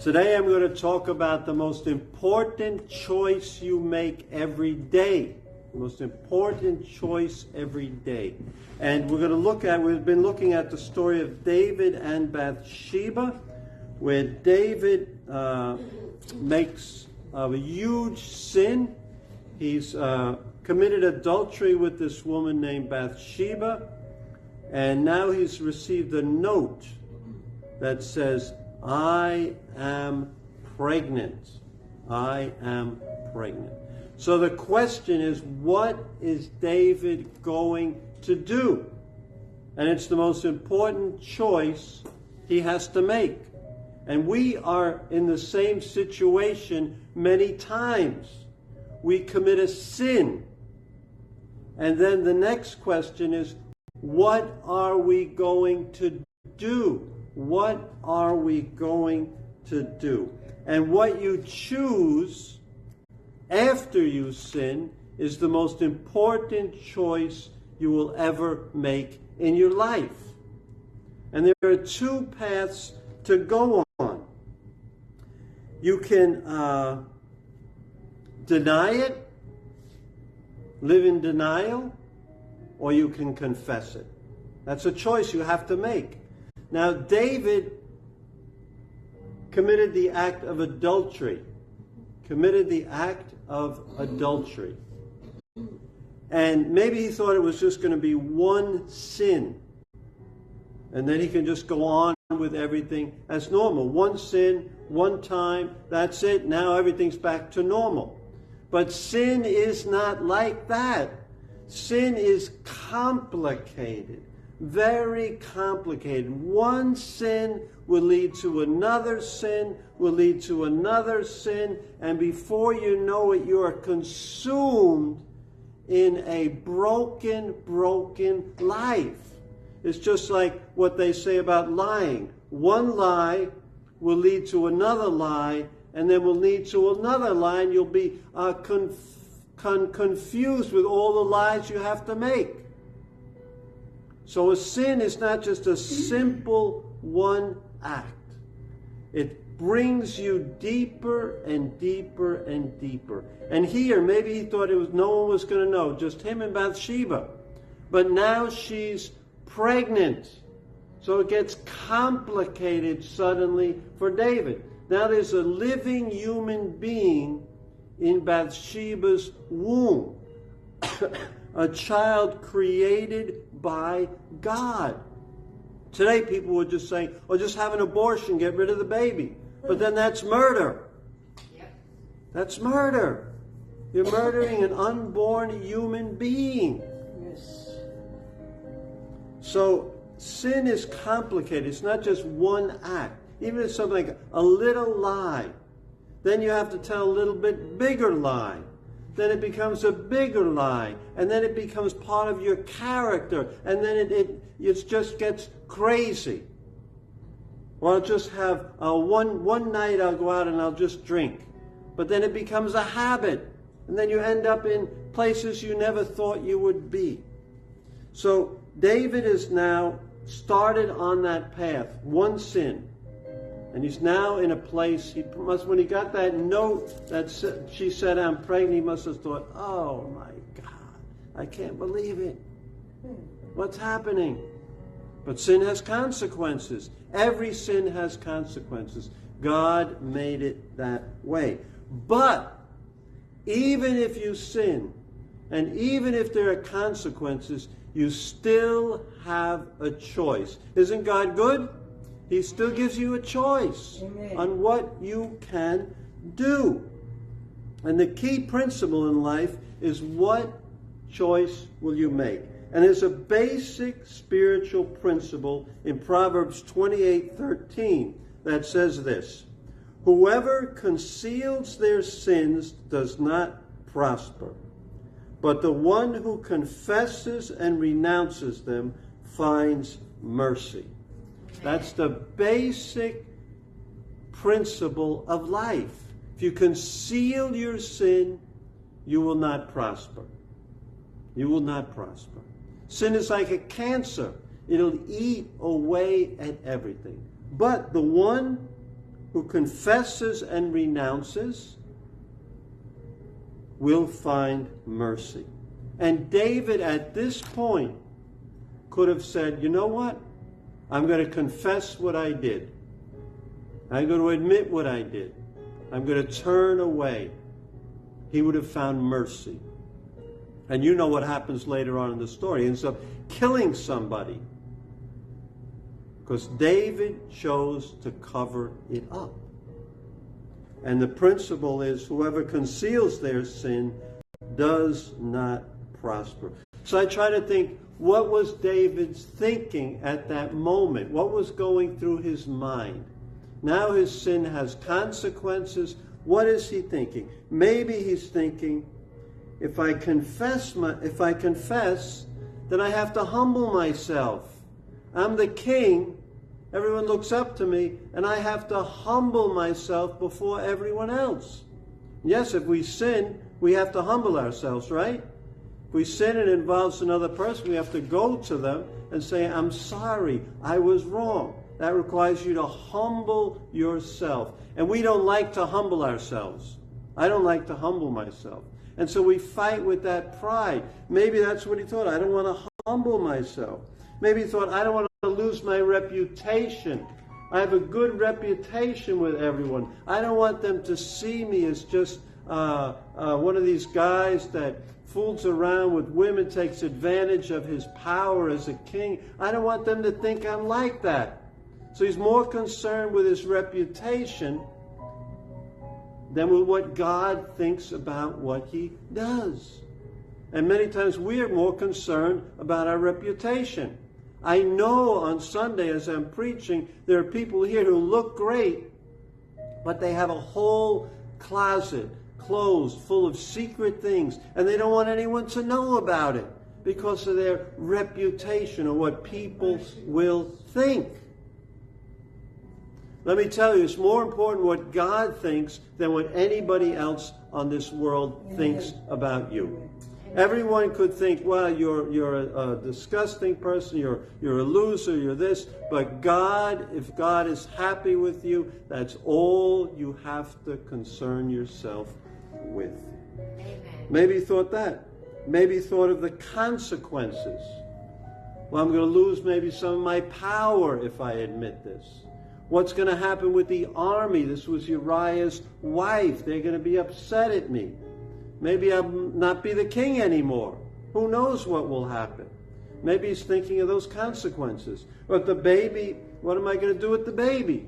Today I'm going to talk about the most important choice you make every day. The most important choice every day. And we've been looking at the story of David and Bathsheba, where David makes a huge sin. He's committed adultery with this woman named Bathsheba, and now he's received a note that says, I am pregnant. I am pregnant. So the question is, what is David going to do? And it's the most important choice he has to make. And we are in the same situation many times. We commit a sin. And then the next question is, what are we going to do? What are we going to do? And what you choose after you sin is the most important choice you will ever make in your life. And there are two paths to go on. You can deny it, live in denial, or you can confess it. That's a choice you have to make. Now, David committed the act of adultery. And maybe he thought it was just going to be one sin. And then he can just go on with everything as normal. One sin, one time, that's it. Now everything's back to normal. But sin is not like that. Sin is complicated. Very complicated. One sin will lead to another sin, will lead to another sin, and before you know it, you are consumed in a broken life. It's just like what they say about lying. One lie will lead to another lie, and then will lead to another lie, and you'll be confused with all the lies you have to make. So a sin is not just a simple one act. It brings you deeper and deeper and deeper. And here, maybe he thought no one was going to know, just him and Bathsheba. But now she's pregnant. So it gets complicated suddenly for David. Now there's a living human being in Bathsheba's womb. A child created by God. Today people would just say, oh, just have an abortion, get rid of the baby. But then that's murder. Yep. That's murder. You're murdering an unborn human being. Yes. So sin is complicated. It's not just one act. Even if it's something like a little lie, then you have to tell a little bit bigger lie. Then it becomes a bigger lie, and then it becomes part of your character, and then it just gets crazy. Or I'll just have one night I'll go out and I'll just drink. But then it becomes a habit, and then you end up in places you never thought you would be. So David is now started on that path, one sin. And he's now in a place, when he got that note that she said, I'm pregnant, he must have thought, oh my God, I can't believe it. What's happening? But sin has consequences. Every sin has consequences. God made it that way. But even if you sin, and even if there are consequences, you still have a choice. Isn't God good? He still gives you a choice. Amen. On what you can do. And the key principle in life is, what choice will you make? And there's a basic spiritual principle in Proverbs 28:13 that says this: whoever conceals their sins does not prosper, but the one who confesses and renounces them finds mercy. That's the basic principle of life. If you conceal your sin, you will not prosper. You will not prosper. Sin is like a cancer. It'll eat away at everything. But the one who confesses and renounces will find mercy. And David at this point could have said, you know what? I'm going to confess what I did. I'm going to admit what I did. I'm going to turn away. He would have found mercy. And you know what happens later on in the story. He ends up killing somebody. Because David chose to cover it up. And the principle is whoever conceals their sin does not prosper. So I try to think, what was David's thinking at that moment? What was going through his mind? Now his sin has consequences. What is he thinking? Maybe he's thinking, if I confess, then I have to humble myself. I'm the king. Everyone looks up to me, and I have to humble myself before everyone else. Yes, if we sin, we have to humble ourselves, right? If we sin and it involves another person, we have to go to them and say, I'm sorry, I was wrong. That requires you to humble yourself. And we don't like to humble ourselves. I don't like to humble myself. And so we fight with that pride. Maybe that's what he thought. I don't want to humble myself. Maybe he thought, I don't want to lose my reputation. I have a good reputation with everyone. I don't want them to see me as just one of these guys that fools around with women, takes advantage of his power as a king. I don't want them to think I'm like that. So he's more concerned with his reputation than with what God thinks about what he does. And many times we are more concerned about our reputation. I know on Sunday as I'm preaching, there are people here who look great, but they have a whole closet closed full of secret things, and they don't want anyone to know about it because of their reputation or what people will think. Let me tell you, it's more important what God thinks than what anybody else on this world thinks about you. Everyone could think, well, you're a disgusting person, you're a loser, you're this. But God, if God is happy with you, that's all you have to concern yourself with. Amen. Maybe he thought that. Maybe he thought of the consequences. Well, I'm going to lose maybe some of my power if I admit this. What's going to happen with the army? This was Uriah's wife. They're going to be upset at me. Maybe I'll not be the king anymore. Who knows what will happen? Maybe he's thinking of those consequences. But the baby, what am I going to do with the baby?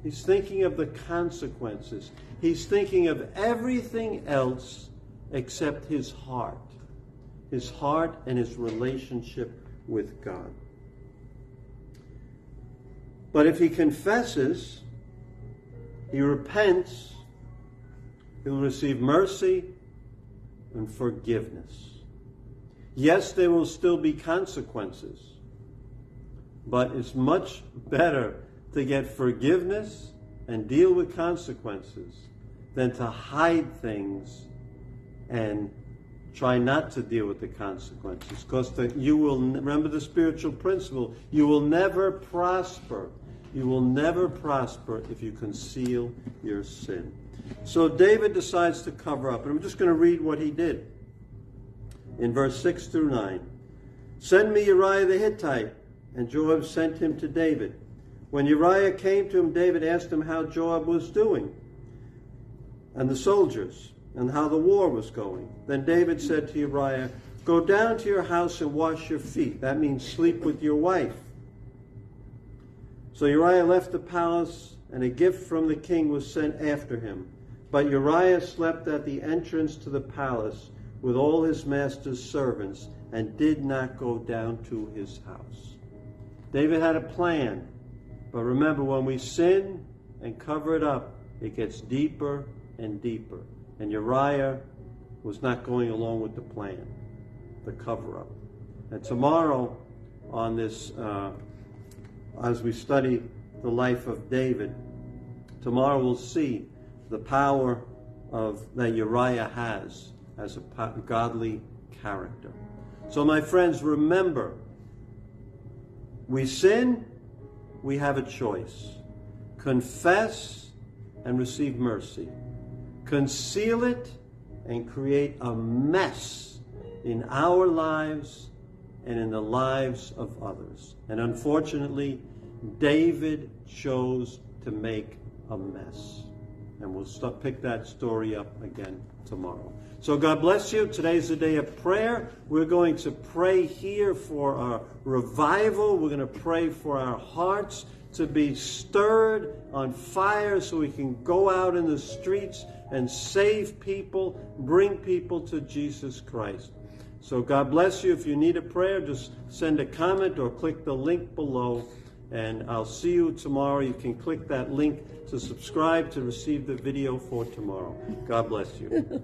He's thinking of the consequences. He's thinking of everything else except his heart and his relationship with God. But if he confesses, he repents, he'll receive mercy and forgiveness. Yes, there will still be consequences, but it's much better to get forgiveness and deal with consequences than to hide things and try not to deal with the consequences. Because you will, remember the spiritual principle, you will never prosper. You will never prosper if you conceal your sin. So David decides to cover up. And I'm just going to read what he did. In verse 6 through 9. Send me Uriah the Hittite. And Joab sent him to David. When Uriah came to him, David asked him how Joab was doing, and the soldiers, and how the war was going. Then David said to Uriah, go down to your house and wash your feet. That means sleep with your wife. So Uriah left the palace, and a gift from the king was sent after him. But Uriah slept at the entrance to the palace with all his master's servants, and did not go down to his house. David had a plan. But remember, when we sin and cover it up, it gets deeper and deeper. And Uriah was not going along with the plan, the cover-up. And tomorrow, on this, as we study the life of David, tomorrow we'll see the power that Uriah has as a godly character. So my friends, remember, we sin, we have a choice. confess and receive mercy, conceal it and create a mess in our lives and in the lives of others. And unfortunately, David chose to make a mess. And we'll pick that story up again tomorrow. So God bless you. Today's the day of prayer. We're going to pray here for our revival. We're going to pray for our hearts to be stirred on fire so we can go out in the streets and save people, bring people to Jesus Christ. So God bless you. If you need a prayer, just send a comment or click the link below. And I'll see you tomorrow. You can click that link to subscribe to receive the video for tomorrow. God bless you.